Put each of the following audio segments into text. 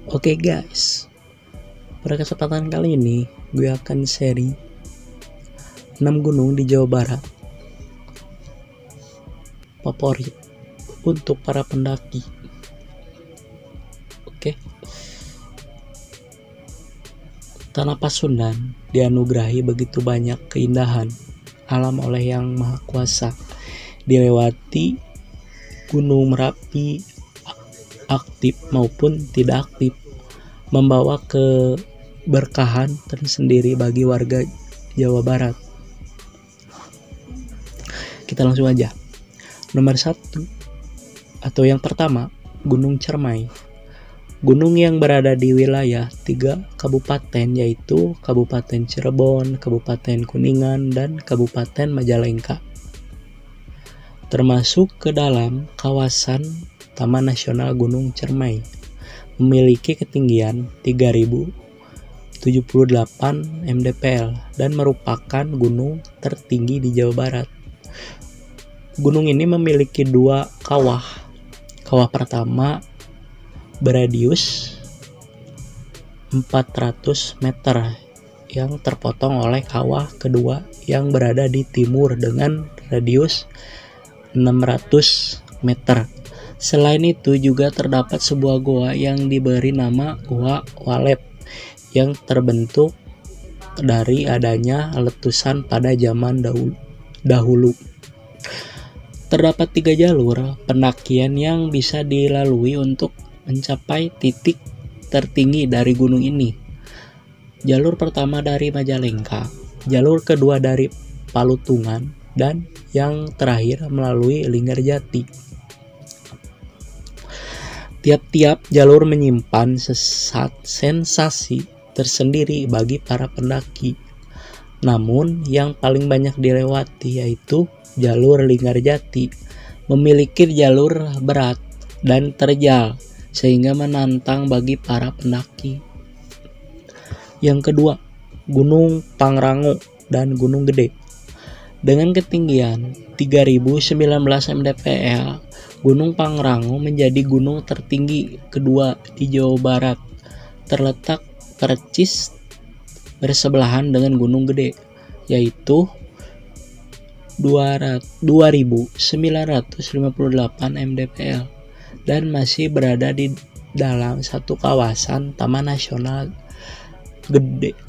Oke guys, pada kesempatan kali ini gue akan seri 6 gunung di Jawa Barat favorit untuk para pendaki. Oke. Tanah Pasundan dianugerahi begitu banyak keindahan alam oleh Yang Maha Kuasa. Dilewati Gunung Merapi aktif maupun tidak aktif, membawa keberkahan tersendiri bagi warga Jawa Barat. Kita langsung aja. Nomor 1 atau yang pertama, Gunung Cermai. Gunung yang berada di wilayah 3 kabupaten, yaitu Kabupaten Cirebon, Kabupaten Kuningan, dan Kabupaten Majalengka. Termasuk ke dalam kawasan Taman Nasional Gunung Cermai. Memiliki ketinggian 3078 mdpl dan merupakan gunung tertinggi di Jawa Barat. Gunung ini memiliki 2 kawah. Kawah pertama beradius 400 meter yang terpotong oleh kawah kedua yang berada di timur dengan radius 600 meter. Selain itu juga terdapat sebuah goa yang diberi nama Gua Walet yang terbentuk dari adanya letusan pada zaman dahulu. Terdapat 3 jalur pendakian yang bisa dilalui untuk mencapai titik tertinggi dari gunung ini. Jalur pertama dari Majalengka, jalur kedua dari Palutungan, dan yang terakhir melalui Linggarjati. Tiap-tiap jalur menyimpan sensasi tersendiri bagi para pendaki. Namun yang paling banyak dilewati yaitu jalur Linggarjati, memiliki jalur berat dan terjal sehingga menantang bagi para pendaki. Yang kedua, Gunung Pangrango dan Gunung Gede. Dengan ketinggian 3019 mdpl, Gunung Pangrango menjadi gunung tertinggi kedua di Jawa Barat. Terletak percis bersebelahan dengan Gunung Gede, yaitu 2958 mdpl dan masih berada di dalam satu kawasan Taman Nasional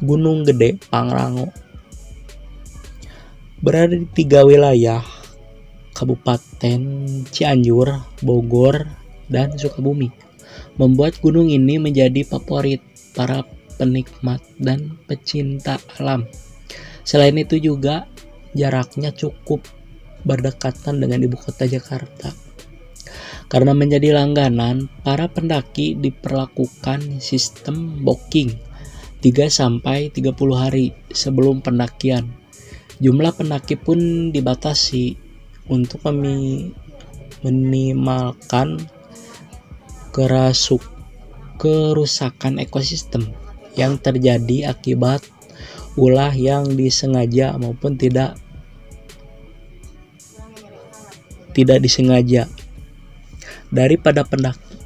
Gunung Gede Pangrango. Berada di 3 wilayah, Kabupaten Cianjur, Bogor, dan Sukabumi, membuat gunung ini menjadi favorit para penikmat dan pecinta alam. Selain itu juga jaraknya cukup berdekatan dengan ibu kota Jakarta. Karena menjadi langganan, para pendaki diperlakukan sistem booking 3-30 hari sebelum pendakian. Jumlah pendaki pun dibatasi untuk meminimalkan kerusakan ekosistem yang terjadi akibat ulah yang disengaja maupun tidak disengaja. Daripada pendaki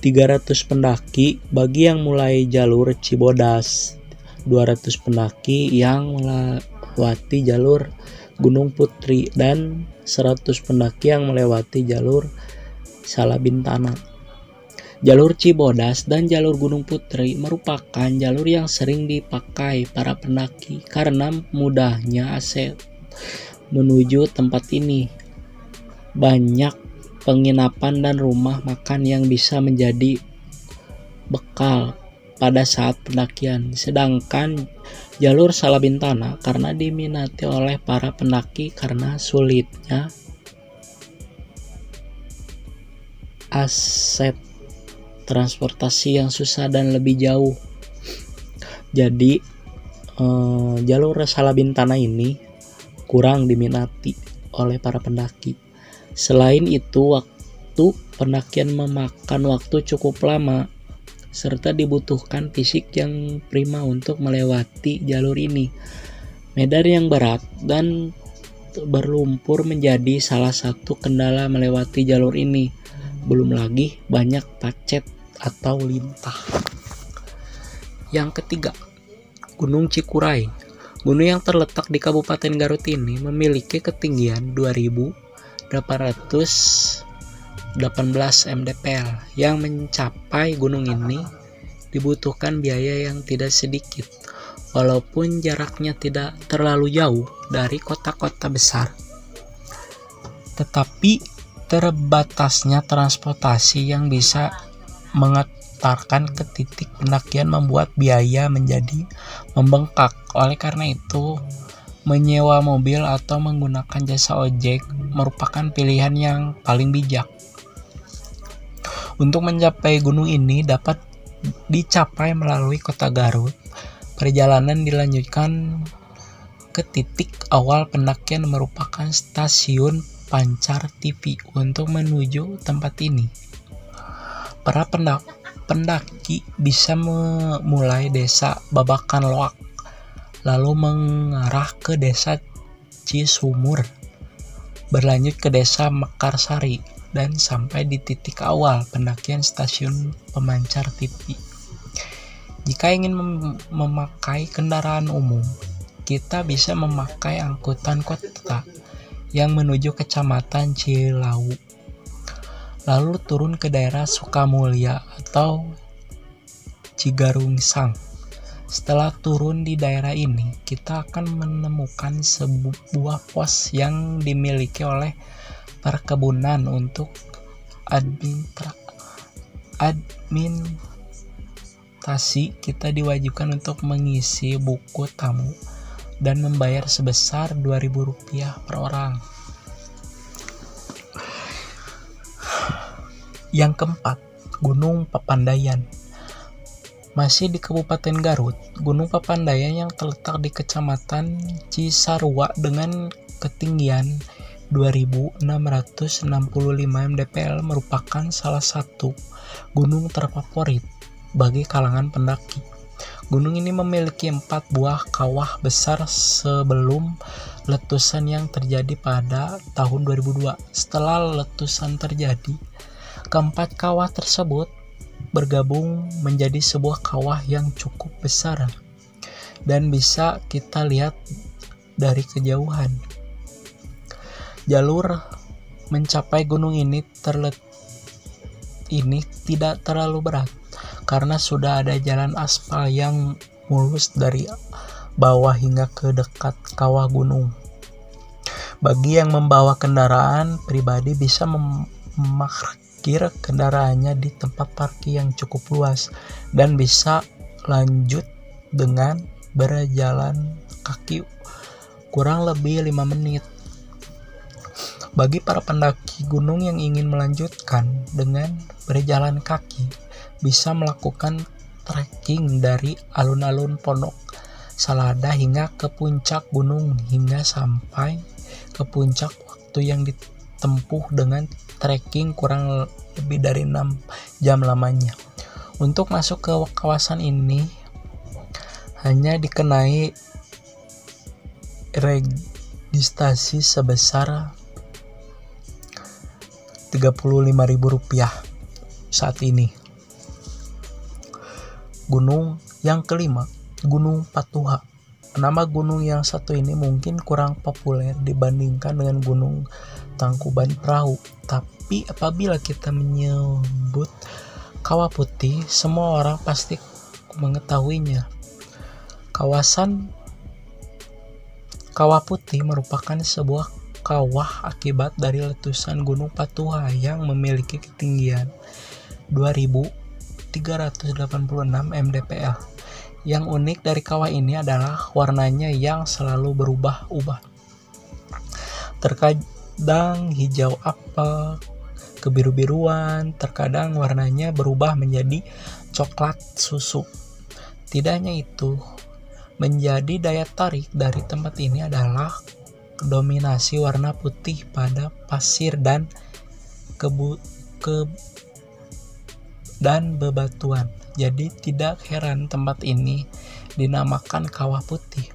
300 pendaki bagi yang mulai jalur Cibodas, 200 pendaki yang melewati jalur Gunung Putri, dan 100 pendaki yang melewati jalur Salabintana. Jalur Cibodas dan jalur Gunung Putri merupakan jalur yang sering dipakai para pendaki karena mudahnya akses menuju tempat ini. Banyak penginapan dan rumah makan yang bisa menjadi bekal pada saat pendakian. Sedangkan jalur Salabintana karena diminati oleh para pendaki karena sulitnya aset transportasi yang susah dan lebih jauh. Jadi jalur Salabintana ini kurang diminati oleh para pendaki. Selain itu, waktu pendakian memakan waktu cukup lama serta dibutuhkan fisik yang prima untuk melewati jalur ini. Medan yang berat dan berlumpur menjadi salah satu kendala melewati jalur ini. belum lagi banyak pacet atau lintah. Yang ketiga, Gunung Cikuray. Gunung yang terletak di Kabupaten Garut ini memiliki ketinggian 2.818 mdpl. Yang mencapai gunung ini dibutuhkan biaya yang tidak sedikit, walaupun jaraknya tidak terlalu jauh dari kota-kota besar. Tetapi terbatasnya transportasi yang bisa mengantarkan ke titik pendakian membuat biaya menjadi membengkak. Oleh karena itu, menyewa mobil atau menggunakan jasa ojek merupakan pilihan yang paling bijak. Untuk mencapai gunung ini dapat dicapai melalui kota Garut. Perjalanan dilanjutkan ke titik awal pendakian merupakan stasiun Pancar TV. Untuk menuju tempat ini, para pendaki bisa memulai desa Babakan Loak, lalu mengarah ke desa Cisumur, berlanjut ke desa Mekarsari, dan sampai di titik awal pendakian stasiun Pemancar TV. Jika ingin memakai kendaraan umum, kita bisa memakai angkutan kota yang menuju Kecamatan Cilau, lalu turun ke daerah Sukamulya atau Cigarungsang. Setelah turun di daerah ini, kita akan menemukan sebuah pos yang dimiliki oleh perkebunan. Untuk administrasi, kita diwajibkan untuk mengisi buku tamu dan membayar sebesar Rp2.000 per orang. Yang keempat, Gunung Papandayan. Masih di Kabupaten Garut, Gunung Papandayan yang terletak di Kecamatan Cisarua dengan ketinggian 2.665 mdpl merupakan salah satu gunung terfavorit bagi kalangan pendaki. Gunung ini memiliki 4 buah kawah besar sebelum letusan yang terjadi pada tahun 2002. Setelah letusan terjadi, keempat kawah tersebut bergabung menjadi sebuah kawah yang cukup besar dan bisa kita lihat dari kejauhan. Jalur mencapai gunung ini tidak terlalu berat karena sudah ada jalan aspal yang mulus dari bawah hingga ke dekat kawah gunung. Bagi yang membawa kendaraan pribadi bisa memarkir kendaraannya di tempat parkir yang cukup luas dan bisa lanjut dengan berjalan kaki kurang lebih 5 menit. Bagi para pendaki gunung yang ingin melanjutkan dengan berjalan kaki, bisa melakukan trekking dari alun-alun Pondok Salada hingga ke puncak gunung hingga sampai ke puncak. Waktu yang ditempuh dengan trekking kurang lebih dari 6 jam lamanya. Untuk masuk ke kawasan ini hanya dikenai registrasi sebesar Rp35.000 saat ini. Gunung yang kelima, Gunung Patuha. Nama gunung yang satu ini mungkin kurang populer dibandingkan dengan Gunung Tangkuban Perahu, tapi apabila kita menyebut Kawah Putih, semua orang pasti mengetahuinya. Kawasan Kawah Putih merupakan sebuah kawah akibat dari letusan Gunung Patuha yang memiliki ketinggian 2.386 mdpl. Yang unik dari kawah ini adalah warnanya yang selalu berubah-ubah. Terkadang hijau apel, kebiru-biruan, terkadang warnanya berubah menjadi coklat susu. Tidak hanya itu, menjadi daya tarik dari tempat ini adalah dominasi warna putih pada pasir dan bebatuan. Jadi tidak heran tempat ini dinamakan Kawah Putih.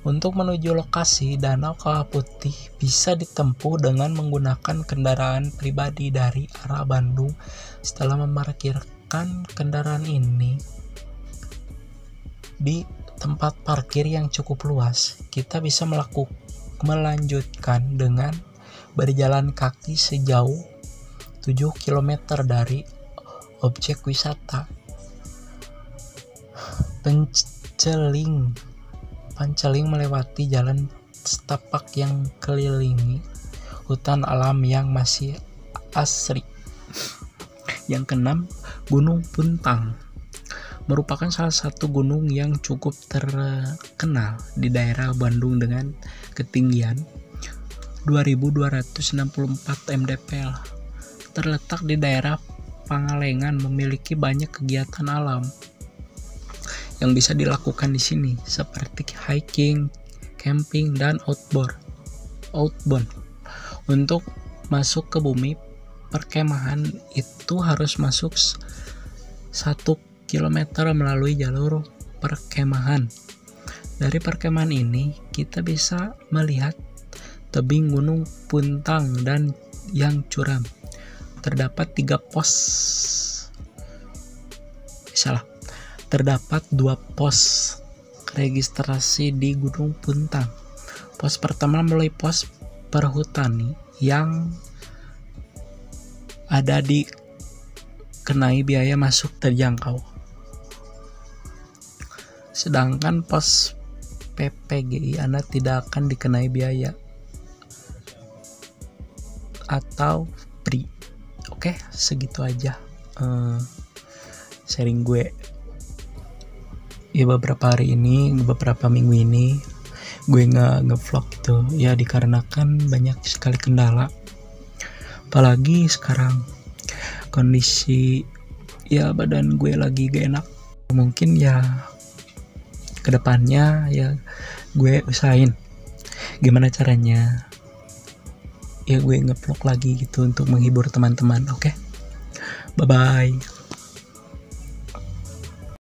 Untuk menuju lokasi Danau Kawah Putih bisa ditempuh dengan menggunakan kendaraan pribadi dari arah Bandung. Setelah memarkirkan kendaraan ini di tempat parkir yang cukup luas, kita bisa melanjutkan dengan berjalan kaki sejauh 7 km dari objek wisata. Panceling melewati jalan setapak yang kelilingi hutan alam yang masih asri. Yang keenam, Gunung Puntang merupakan salah satu gunung yang cukup terkenal di daerah Bandung dengan ketinggian 2264 mdpl. Terletak di daerah Pangalengan, memiliki banyak kegiatan alam yang bisa dilakukan di sini seperti hiking, camping, dan outbound. Untuk masuk ke bumi perkemahan itu harus masuk 1 km melalui jalur perkemahan. Dari perkemahan ini kita bisa melihat tebing Gunung Puntang dan yang curam. Terdapat 2 pos registrasi di Gunung Puntang. Pos pertama melalui pos perhutani yang ada di kenai biaya masuk terjangkau. Sedangkan pos PPGI Anda tidak akan dikenai biaya atau free. Oke, segitu aja sharing gue. Ya beberapa minggu ini gue nggak ngevlog gitu ya, dikarenakan banyak sekali kendala, apalagi sekarang kondisi ya badan gue lagi gak enak. Mungkin ya kedepannya ya gue usahain gimana caranya ya gue ngevlog lagi gitu untuk menghibur teman-teman. Oke, bye bye.